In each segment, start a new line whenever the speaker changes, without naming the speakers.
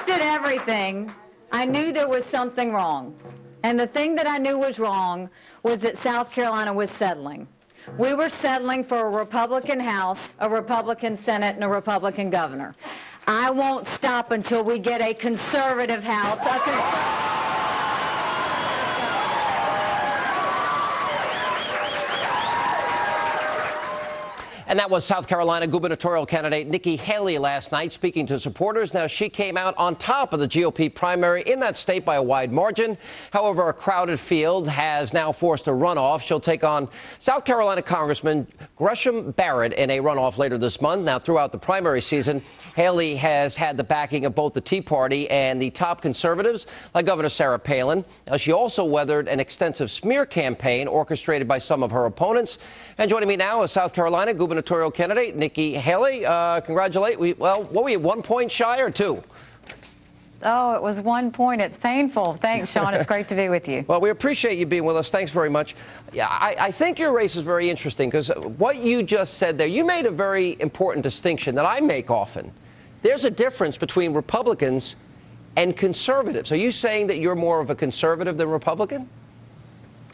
looked at everything, I knew there was something wrong. And the thing that I knew was wrong was that South Carolina was settling. We were settling for a Republican House, a Republican Senate, and a Republican governor. I won't stop until we get a conservative House,
And that was South Carolina gubernatorial candidate Nikki Haley last night speaking to supporters. Now, she came out on top of the GOP primary in that state by a wide margin. However, a crowded field has now forced a runoff. She'll take on South Carolina Congressman Gresham Barrett in a runoff later this month. Now, throughout the primary season, Haley has had the backing of both the Tea Party and the top conservatives, like Governor Sarah Palin. She also weathered an extensive smear campaign orchestrated by some of her opponents. And joining me now is South Carolina gubernatorial candidate Nikki Haley. Congratulate. Well, what were you, 1 point shy or 2?
Oh, it was 1 point. It's painful. Thanks, Sean. It's great to be with you.
Well, we appreciate you being with us. Thanks very much. Yeah, I think your race is very interesting because what you just said there, you made a very important distinction that I make often. There's a difference between Republicans and conservatives. Are you saying that you're more of a conservative than Republican?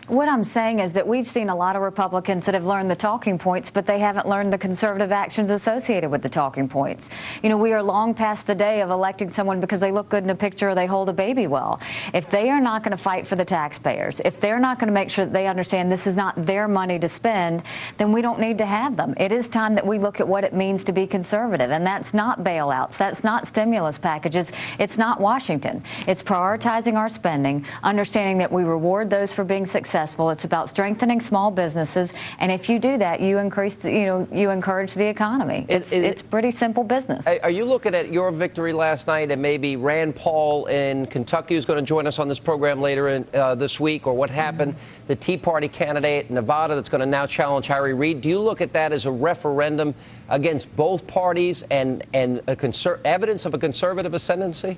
What I'm saying is that we've seen a lot of Republicans that have learned the talking points, but they haven't learned the conservative actions associated with the talking points. You know, we are long past the day of electing someone because they look good in a picture or they hold a baby well. If they are not going to fight for the taxpayers, if they're not going to make sure that they understand this is not their money to spend, then we don't need to have them. It is time that we look at what it means to be conservative, and that's not bailouts. That's not stimulus packages. It's not Washington. It's prioritizing our spending, understanding that we reward those for being successful. It's about strengthening small businesses, and if you do that, you increase, you encourage the economy. It's pretty simple business.
Are you looking at your victory last night and maybe Rand Paul in Kentucky, who's going to join us on this program later in this week, or what happened, the Tea Party candidate in Nevada that's going to now challenge Harry Reid? Do you look at that as a referendum against both parties and evidence of a conservative ascendancy?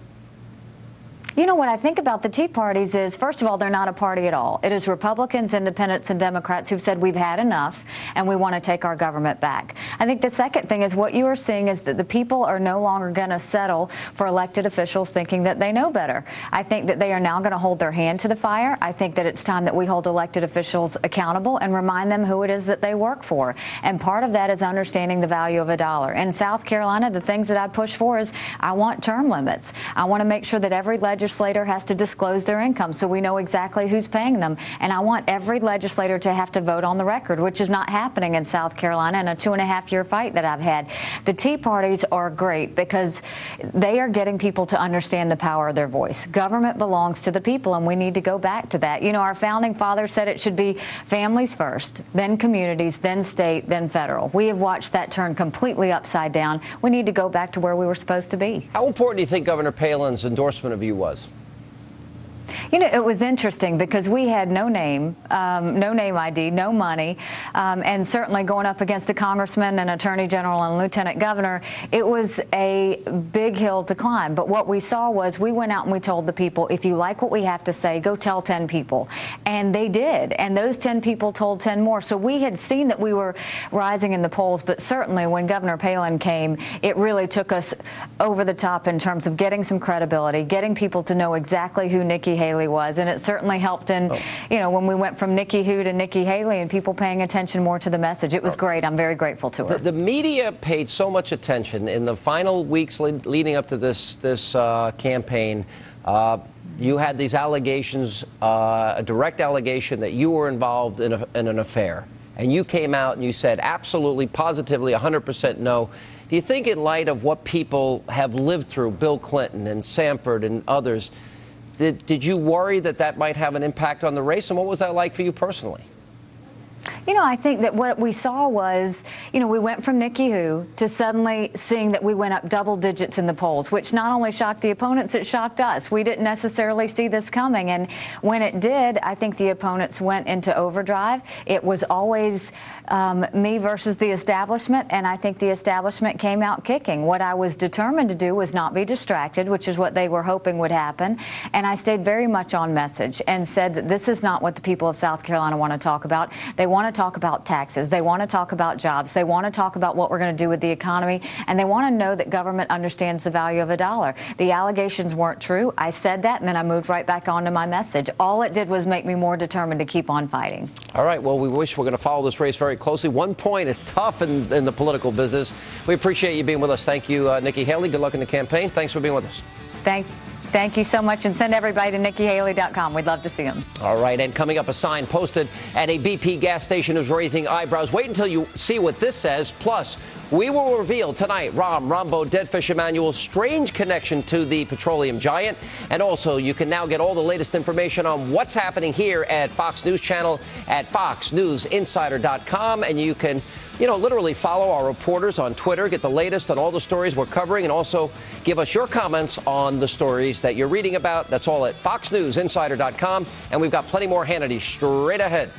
You know, what I think about the Tea Parties is, first of all, they're not a party at all. It is Republicans, Independents, and Democrats who've said we've had enough and we want to take our government back. I think the second thing is what you are seeing is that the people are no longer going to settle for elected officials thinking that they know better. I think that they are now going to hold their hand to the fire. I think that it's time that we hold elected officials accountable and remind them who it is that they work for. And part of that is understanding the value of a dollar. In South Carolina, the things that I push for is I want term limits. I want to make sure that every legislator has to disclose their income so we know exactly who's paying them. And I want every legislator to have to vote on the record, which is not happening in South Carolina in a 2.5-year fight that I've had. The Tea Parties are great because they are getting people to understand the power of their voice. Government belongs to the people, and we need to go back to that. You know, our founding fathers said it should be families first, then communities, then state, then federal. We have watched that turn completely upside down. We need to go back to where we were supposed to be.
How important do you think Governor Palin's endorsement of you was?
You know, it was interesting because we had no name ID, no money, and certainly going up against a congressman and attorney general and lieutenant governor, it was a big hill to climb. But what we saw was we went out and we told the people, if you like what we have to say, go tell 10 people. And they did. And those 10 people told 10 more. So we had seen that we were rising in the polls. But certainly when Governor Palin came, it really took us over the top in terms of getting some credibility, getting people to know exactly who Nikki Haley was. And it certainly helped in, you know, when we went from Nikki who to Nikki Haley and people paying attention more to the message. It was great. I'm very grateful to her.
The media paid so much attention in the final weeks leading up to this campaign. You had these allegations, a direct allegation that you were involved in an affair. And you came out and you said absolutely, positively, 100% no. Do you think in light of what people have lived through, Bill Clinton and Sanford and others, did you worry that that might have an impact on the race? And what was that like for you personally?
You know, I think that what we saw was, you know, we went from Nikki who to suddenly seeing that we went up double digits in the polls, which not only shocked the opponents, it shocked us. We didn't necessarily see this coming. And when it did, I think the opponents went into overdrive. It was always me versus the establishment, and I think the establishment came out kicking. What I was determined to do was not be distracted, which is what they were hoping would happen. And I stayed very much on message and said that this is not what the people of South Carolina want to talk about. They want to talk about taxes. They want to talk about jobs. They want to talk about what we're going to do with the economy. And they want to know that government understands the value of a dollar. The allegations weren't true. I said that, and then I moved right back on to my message. All it did was make me more determined to keep on fighting.
All right. Well, we wish we're going to follow this race very closely. 1 point. It's tough in the political business. We appreciate you being with us. Thank you, Nikki Haley. Good luck in the campaign. Thanks for being with us.
Thank you so much, and send everybody to NikkiHaley.com. We'd love to see them.
All right, and coming up, a sign posted at a BP gas station is raising eyebrows. Wait until you see what this says. Plus, we will reveal tonight Rambo Deadfish Emmanuel's strange connection to the petroleum giant. And also, you can now get all the latest information on what's happening here at Fox News Channel at foxnewsinsider.com. And you can literally follow our reporters on Twitter, get the latest on all the stories we're covering, and also give us your comments on the stories that you're reading about. That's all at foxnewsinsider.com. And we've got plenty more Hannity straight ahead.